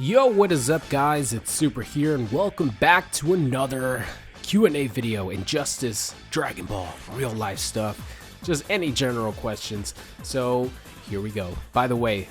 Yo, what is up guys, it's Super here and welcome back to another Q&A video. Injustice, Dragon Ball, real life stuff, just any general questions. So here we go. By the way,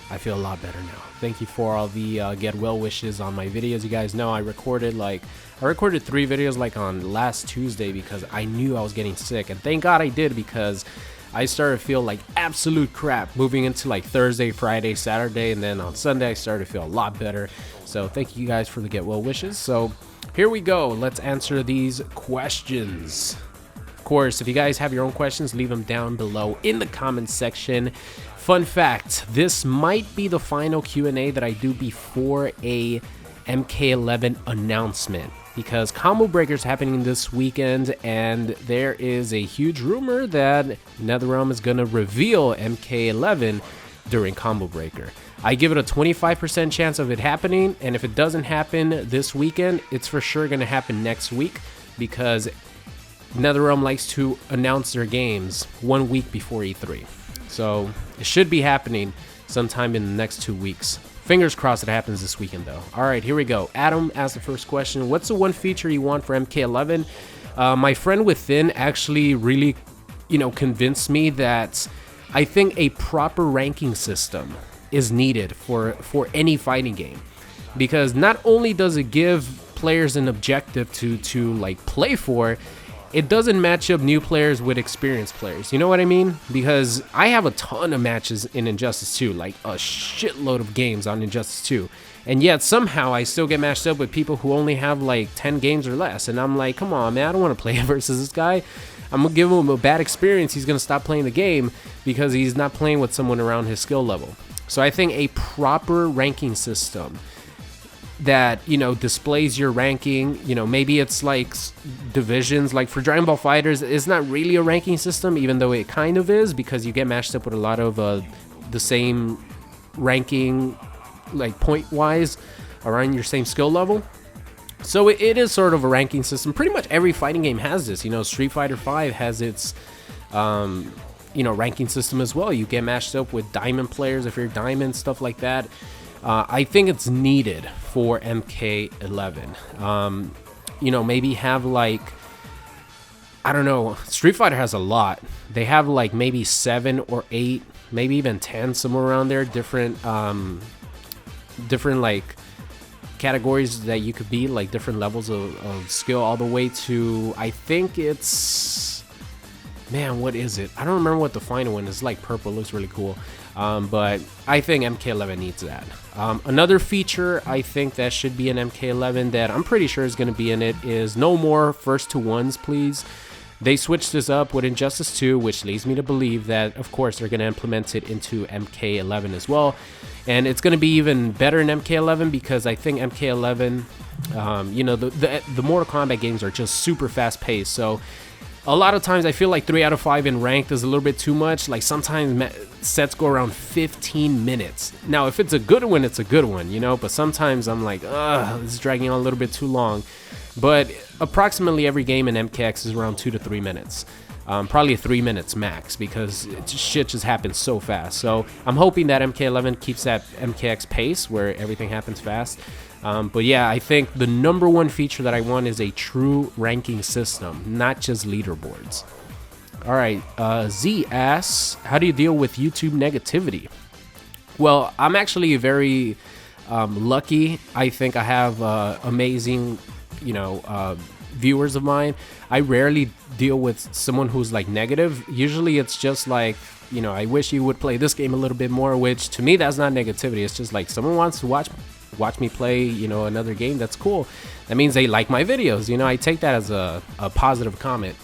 I feel a lot better now. Thank you for all the get well wishes on my videos. You guys know I recorded 3 videos on last Tuesday because I knew I was getting sick, and thank God I did, because I started to feel like absolute crap moving into Thursday, Friday, Saturday, and then on Sunday I started to feel a lot better. So thank you guys for the get well wishes. So here we go. Let's answer these questions. Of course, if you guys have your own questions, leave them down below in the comments section. Fun fact, this might be the final Q&A that I do before a MK11 announcement, because Combo Breaker's happening this weekend, and there is a huge rumor that NetherRealm is going to reveal MK11 during Combo Breaker. I give it a 25% chance of it happening, and if it doesn't happen this weekend, it's for sure going to happen next week, because NetherRealm likes to announce their games 1 week before E3. So it should be happening sometime in the next 2 weeks. Fingers crossed it happens this weekend though. Alright, here we go. Adam asked the first question. What's the one feature you want for MK11? My friend Within actually really, convinced me that I think a proper ranking system is needed for any fighting game. Because not only does it give players an objective to play for, it doesn't match up new players with experienced players. You know what I mean? Because I have a ton of matches in Injustice 2, like a shitload of games on Injustice 2. And yet somehow I still get matched up with people who only have 10 games or less. And I'm like, come on, man, I don't want to play versus this guy. I'm going to give him a bad experience. He's going to stop playing the game because he's not playing with someone around his skill level. So I think a proper ranking system that displays your ranking, maybe it's divisions. For Dragon Ball FighterZ, it's not really a ranking system, even though it kind of is, because you get matched up with a lot of the same ranking, point wise, around your same skill level. So it is sort of a ranking system. Pretty much every fighting game has this. Street Fighter V has its ranking system as well. You get matched up with diamond players if you're diamond, stuff like that. I think it's needed for MK11. Maybe have I don't know, Street Fighter has a lot. They have maybe 7 or 8, maybe even 10, somewhere around there, different categories that you could be, different levels of skill, all the way to, I think it's, man, what is it? I don't remember what the final one is. Purple, looks really cool. But I think MK11 needs that. Another feature I think that should be in MK11 that I'm pretty sure is going to be in it is no more first to ones, please. They switched this up with Injustice 2, which leads me to believe that, of course, they're going to implement it into MK11 as well. And it's going to be even better in MK11 because I think MK11, the Mortal Kombat games are just super fast paced. So a lot of times I feel 3 out of 5 in ranked is a little bit too much. Sometimes sets go around 15 minutes. Now, if it's a good one, it's a good one, but sometimes I'm like, ugh, this is dragging on a little bit too long. But approximately every game in MKX is around 2 to 3 minutes. Probably 3 minutes max, because shit just happens so fast. So I'm hoping that MK11 keeps that MKX pace where everything happens fast. But yeah, I think the number one feature that I want is a true ranking system, not just leaderboards. All right, Z asks, how do you deal with YouTube negativity? Well, I'm actually very lucky. I think I have amazing, viewers of mine. I rarely deal with someone who's negative. Usually it's just I wish you would play this game a little bit more, which to me, that's not negativity. It's just someone wants to watch me play, another game. That's cool. That means they like my videos. I take that as a positive comment.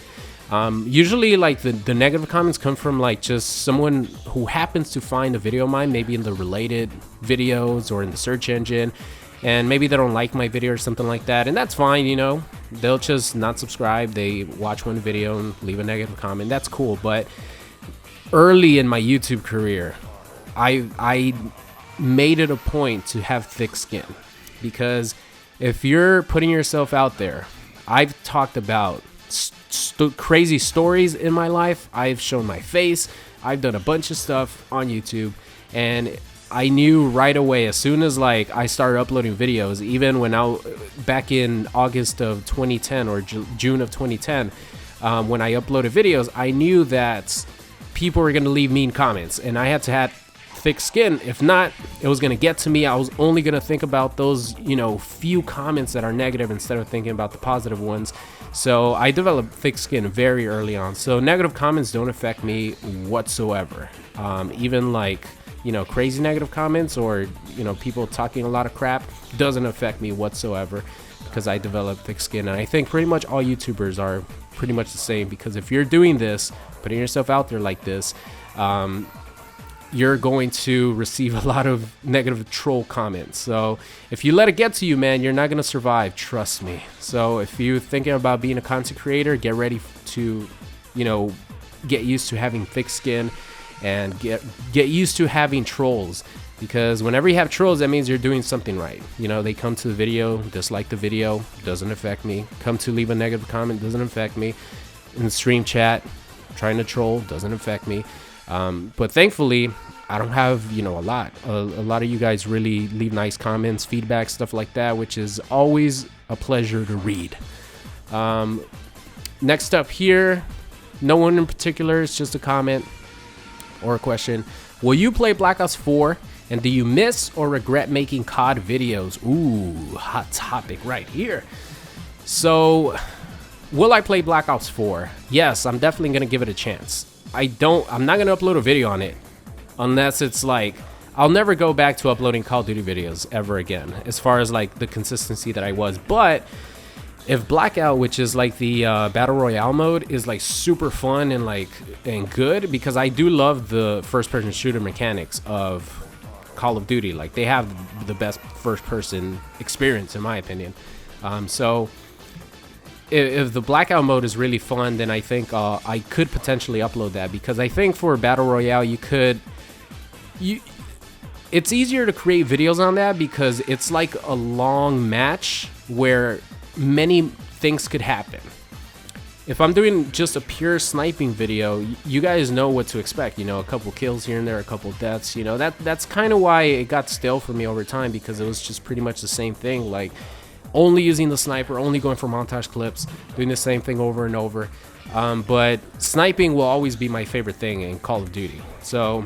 Usually the negative comments come from just someone who happens to find a video of mine, maybe in the related videos or in the search engine, and maybe they don't like my video or something like that, and that's fine. They'll just not subscribe. They watch one video and leave a negative comment. That's cool. But early in my YouTube career, I made it a point to have thick skin, because if you're putting yourself out there, I've talked about crazy stories in my life. I've shown my face. I've done a bunch of stuff on YouTube, and I knew right away as soon as like I started uploading videos, even when back in August of 2010 or June of 2010, when I uploaded videos, I knew that people were gonna leave mean comments, and I had to have thick skin. If not, it was gonna get to me. I was only gonna think about those, you know, few comments that are negative instead of thinking about the positive ones. So I developed thick skin very early on. So negative comments don't affect me whatsoever. Even like, you know, crazy negative comments or, you know, people talking a lot of crap doesn't affect me whatsoever, because I developed thick skin. And I think pretty much all YouTubers are pretty much the same, because if you're doing this, putting yourself out there like this, you're going to receive a lot of negative troll comments. So if you let it get to you, man, you're not going to survive, trust me. So if you're thinking about being a content creator, get ready to, you know, get used to having thick skin, and get used to having trolls, because whenever you have trolls, that means you're doing something right. You know, they come to the video, dislike the video, doesn't affect me. Come to leave a negative comment, doesn't affect me. In the stream chat, trying to troll, doesn't affect me. But thankfully, I don't have, you know, a lot of you guys really leave nice comments, feedback, stuff like that, which is always a pleasure to read. Next up here, no one in particular, it's just a comment or a question. Will you play Black Ops 4, and do you miss or regret making COD videos? Ooh, hot topic right here. So will I play Black Ops 4? Yes, I'm definitely gonna give it a chance. I'm not gonna upload a video on it unless it's like, I'll never go back to uploading Call of Duty videos ever again, as far as like the consistency that I was. But if Blackout, which is like the battle royale mode, is like super fun and good, because I do love the first person shooter mechanics of Call of Duty. Like, they have the best first person experience in my opinion. So if the Blackout mode is really fun, then I think I could potentially upload that, because I think for battle royale it's easier to create videos on that, because it's like a long match where many things could happen. If I'm doing just a pure sniping video, you guys know what to expect. You know, a couple kills here and there, a couple deaths. You know, that's kind of why it got stale for me over time, because it was just pretty much the same thing. Like, only using the sniper, only going for montage clips, doing the same thing over and over. But sniping will always be my favorite thing in Call of Duty. So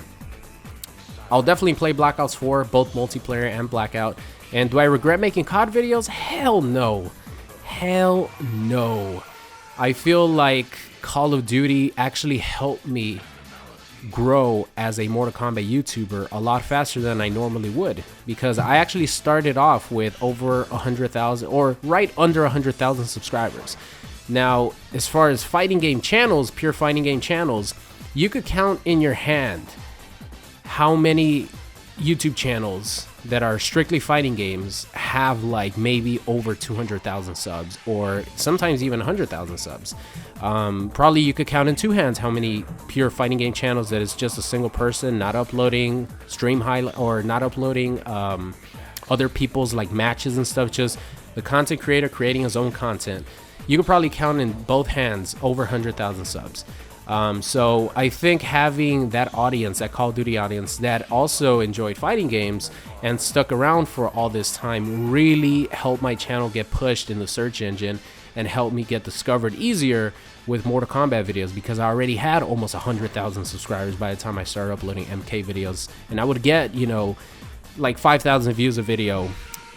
I'll definitely play Black Ops 4, both multiplayer and Blackout. And do I regret making COD videos? Hell no. Hell no. I feel like Call of Duty actually helped me grow as a Mortal Kombat YouTuber a lot faster than I normally would, because I actually started off with over 100,000 or right under 100,000 subscribers. Now, as far as fighting game channels, pure fighting game channels, you could count in your hand how many YouTube channels that are strictly fighting games have like maybe over 200,000 subs, or sometimes even 100,000 subs. Probably you could count in two hands how many pure fighting game channels that is just a single person, not uploading stream highlight or not uploading other people's like matches and stuff, just the content creator creating his own content. You could probably count in both hands over 100,000 subs. So I think having that audience, that Call of Duty audience that also enjoyed fighting games and stuck around for all this time, really helped my channel get pushed in the search engine and helped me get discovered easier with Mortal Kombat videos, because I already had almost 100,000 subscribers by the time I started uploading MK videos, and I would get, you know, like 5,000 views a video.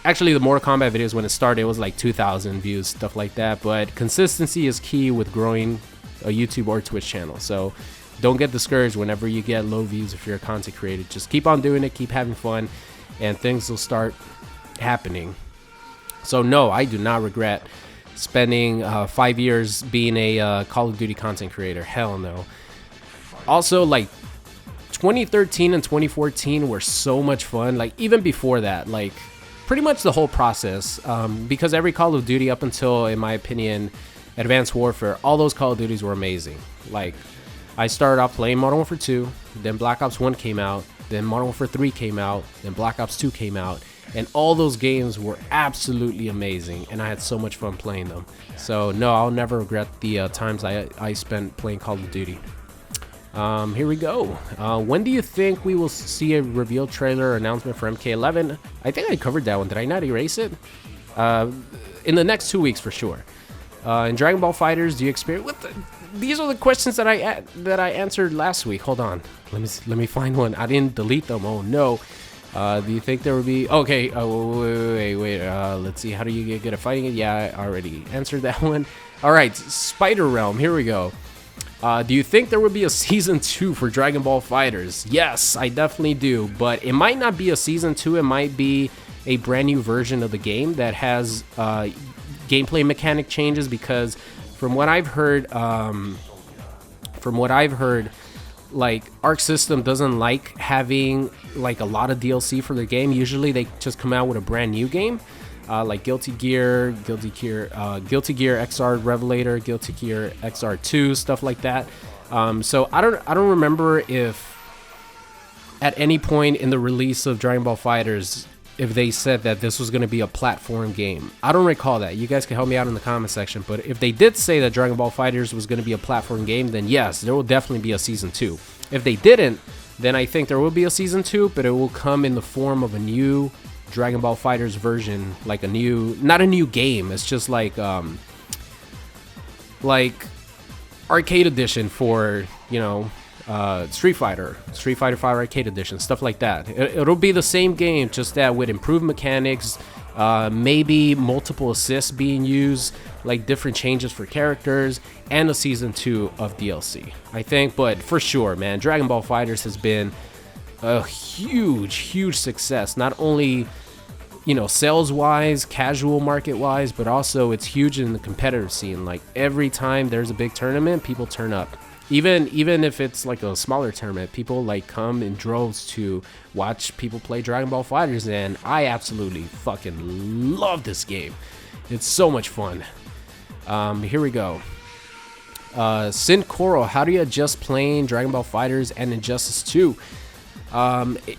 Actually, the Mortal Kombat videos, when it started, it was like 2,000 views, stuff like that. But consistency is key with growing a YouTube or Twitch channel. So don't get discouraged whenever you get low views if you're a content creator. Just keep on doing it, keep having fun, and things will start happening. So no, I do not regret spending 5 years being a Call of Duty content creator. Hell no. Also, like, 2013 and 2014 were so much fun. Like, even before that, like, pretty much the whole process, because every Call of Duty up until, in my opinion, Advanced Warfare, all those Call of Duties were amazing. Like, I started off playing Modern Warfare 2, then Black Ops 1 came out, then Modern Warfare 3 came out, then Black Ops 2 came out, and all those games were absolutely amazing, and I had so much fun playing them. So no, I'll never regret the times I spent playing Call of Duty. Here we go. When do you think we will see a reveal trailer or announcement for MK11? I think I covered that one. Did I not erase it? In the next 2 weeks for sure. In Dragon Ball FighterZ, do you experience? These are the questions that I answered last week. Hold on. Let me find one. I didn't delete them. Oh no. Do you think there will be? Okay. Wait. Let's see. How do you get good at fighting it? Yeah, I already answered that one. All right. Spider Realm. Here we go. Do you think there will be a season 2 for Dragon Ball FighterZ? Yes, I definitely do. But it might not be a season 2. It might be a brand new version of the game that has gameplay mechanic changes, because from what I've heard, like Arc System doesn't like having like a lot of DLC for their game. Usually they just come out with a brand new game, like Guilty Gear XR Revelator, Guilty Gear XR2, stuff like that. So I don't remember if at any point in the release of Dragon Ball FighterZ if they said that this was going to be a platform game. I don't recall that. You guys can help me out in the comment section. But if they did say that Dragon Ball FighterZ was going to be a platform game, then yes, there will definitely be a season 2. If they didn't, then I think there will be a season 2, but it will come in the form of a new Dragon Ball FighterZ version, like a new, not a new game. It's just like arcade edition for, you know, Street Fighter 5 Arcade Edition, stuff like that. It'll be the same game, just that with improved mechanics, maybe multiple assists being used, like different changes for characters, and a season 2 of DLC, I think. But for sure, man, Dragon Ball FighterZ has been a huge success, not only, you know, sales wise, casual market wise, but also it's huge in the competitive scene. Like every time there's a big tournament, people turn up. Even if it's like a smaller tournament, people like come in droves to watch people play Dragon Ball FighterZ, and I absolutely fucking love this game. It's so much fun. Here we go. Sin Coral, how do you adjust playing Dragon Ball FighterZ and Injustice 2?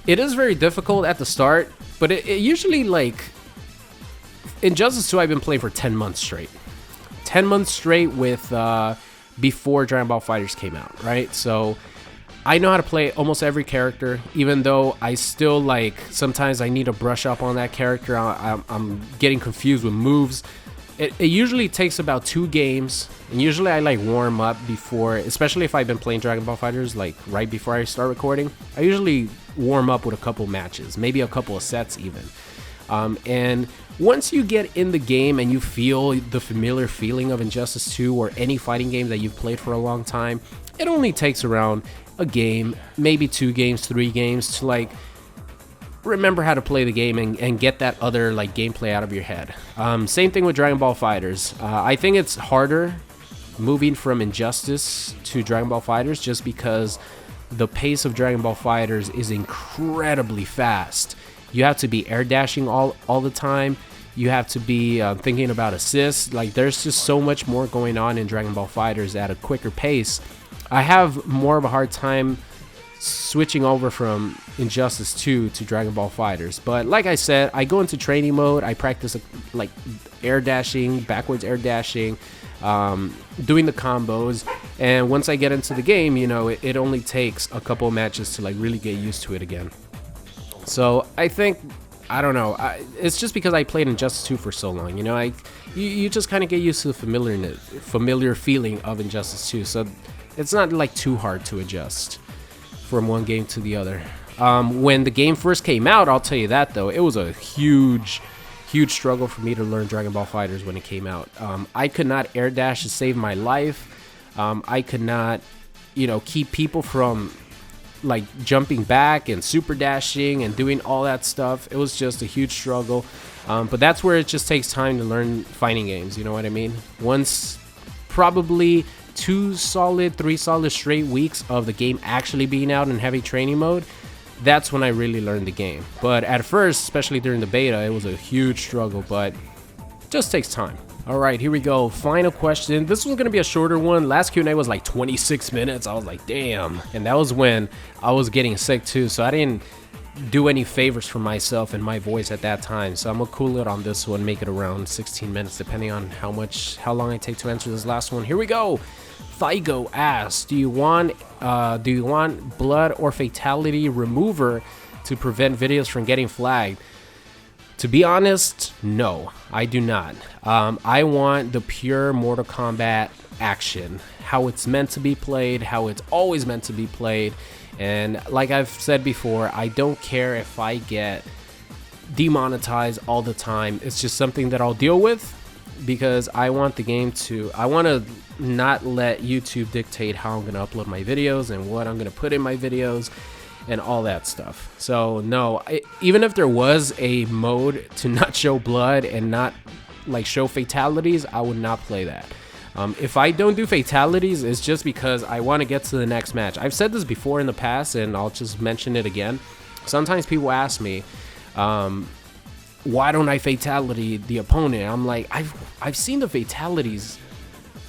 It is very difficult at the start, but it usually, like, Injustice 2 I've been playing for 10 months straight. 10 months straight with before Dragon Ball FighterZ came out, right? So I know how to play almost every character, even though I still, like, sometimes I need to brush up on that character. I'm getting confused with moves. It usually takes about 2 games, and usually I like warm up before, especially if I've been playing Dragon Ball FighterZ like right before I start recording. I usually warm up with a couple matches, maybe a couple of sets even. And once you get in the game and you feel the familiar feeling of Injustice 2 or any fighting game that you've played for a long time, it only takes around a game, maybe 2 games, 3 games to like remember how to play the game and get that other like gameplay out of your head. Same thing with Dragon Ball FighterZ. I think it's harder moving from Injustice to Dragon Ball FighterZ just because the pace of Dragon Ball FighterZ is incredibly fast. You have to be air dashing all the time. You have to be thinking about assists. Like, there's just so much more going on in Dragon Ball FighterZ at a quicker pace. I have more of a hard time switching over from Injustice 2 to Dragon Ball FighterZ. But like I said, I go into training mode. I practice like air dashing, backwards air dashing, doing the combos. And once I get into the game, you know, it only takes a couple of matches to like really get used to it again. So I think, I don't know, it's just because I played Injustice 2 for so long, you know, you just kind of get used to the familiar feeling of Injustice 2, so it's not like too hard to adjust from one game to the other. When the game first came out, I'll tell you that though, it was a huge struggle for me to learn Dragon Ball FighterZ when it came out. I could not air dash to save my life. I could not, you know, keep people from like jumping back and super dashing and doing all that stuff. It was just a huge struggle. But that's where it just takes time to learn fighting games, you know what I mean? Once probably 3 solid straight weeks of the game actually being out in heavy training mode, that's when I really learned the game. But at first, especially during the beta, it was a huge struggle, but it just takes time. All right, here we go. Final question. This was going to be a shorter one. Last Q&A was like 26 minutes. I was like, damn. And that was when I was getting sick too, so I didn't do any favors for myself and my voice at that time. So I'm gonna cool it on this one, make it around 16 minutes, depending on how long I take to answer this last one. Here we go. Figo asks, do you want blood or fatality remover to prevent videos from getting flagged? To be honest, no, I do not. I want the pure Mortal Kombat action, how it's meant to be played, how it's always meant to be played. And like I've said before, I don't care if I get demonetized all the time. It's just something that I'll deal with, because I want the game to, I want to not let YouTube dictate how I'm going to upload my videos and what I'm going to put in my videos and all that stuff. So no, even if there was a mode to not show blood and not like show fatalities, I would not play that. If I don't do fatalities, it's just because I want to get to the next match. I've said this before in the past, and I'll just mention it again. Sometimes people ask me, why don't I fatality the opponent? I'm like, I've seen the fatalities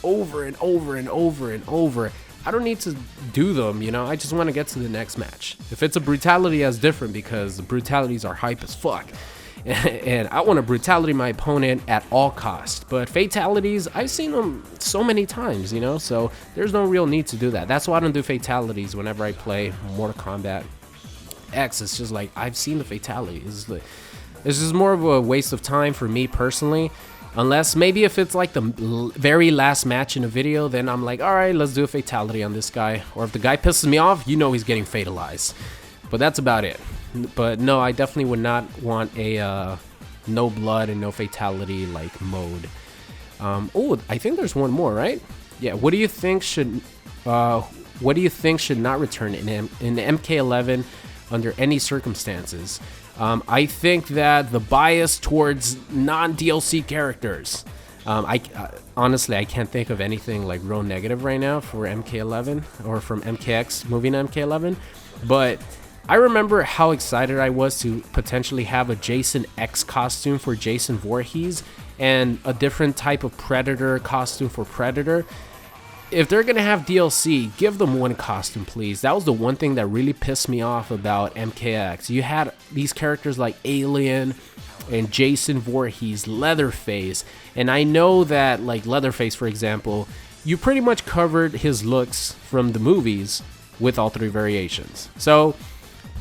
over and over and over and over. I don't need to do them, you know. I just want to get to the next match. If it's a brutality, that's different, because the brutalities are hype as fuck. And I want to brutality my opponent at all costs. But fatalities, I've seen them so many times, you know, so there's no real need to do that. That's why I don't do fatalities whenever I play Mortal Kombat X. It's just like, I've seen the fatalities. It's just more of a waste of time for me personally. Unless maybe if it's like the very last match in a video, then I'm like, all right, let's do a fatality on this guy. Or if the guy pisses me off, you know he's getting fatalized. But that's about it. But no, I definitely would not want a no blood and no fatality like mode. Oh, I think there's one more, right? Yeah. What do you think should not return in MK11 under any circumstances? I think that the bias towards non-DLC characters. Honestly, I can't think of anything like real negative right now for MK11 or from MKX moving to MK11, but I remember how excited I was to potentially have a Jason X costume for Jason Voorhees and a different type of Predator costume for Predator. If they're gonna have DLC, give them one costume, please. That was the one thing that really pissed me off about MKX. You had these characters like Alien and Jason Voorhees, Leatherface, and I know that like Leatherface, for example, you pretty much covered his looks from the movies with all three variations. So,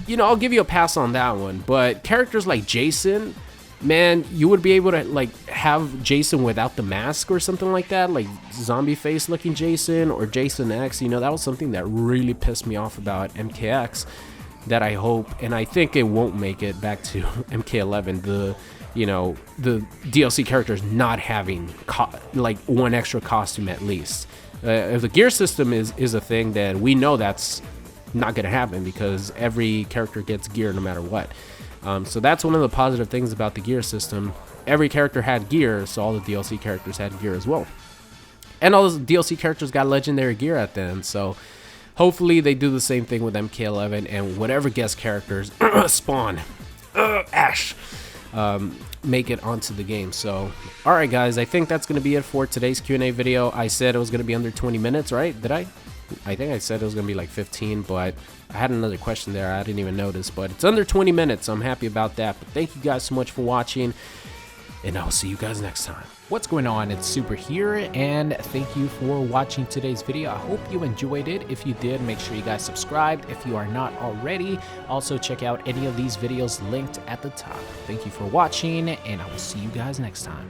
you know, I'll give you a pass on that one. But characters like Jason, man, you would be able to like have Jason without the mask or something like that, like zombie face looking Jason or Jason X. You know, that was something that really pissed me off about MKX, that I hope, and I think it won't make it back to MK11, the DLC characters not having like one extra costume at least. If the gear system is a thing, then we know that's not gonna happen, because every character gets gear no matter what. So that's one of the positive things about the gear system. Every character had gear, so all the DLC characters had gear as well. And all the DLC characters got legendary gear at the end, so hopefully they do the same thing with MK11, and whatever guest characters spawn, Ash, make it onto the game. So, alright guys, I think that's going to be it for today's Q&A video. I said it was going to be under 20 minutes, right? Did I? I think I said it was going to be like 15, but I had another question there. I didn't even notice, but it's under 20 minutes. I'm happy about that. But thank you guys so much for watching, and I'll see you guys next time. What's going on? It's Super here, and thank you for watching today's video. I hope you enjoyed it. If you did, make sure you guys subscribed if you are not already. Also, check out any of these videos linked at the top. Thank you for watching, and I will see you guys next time.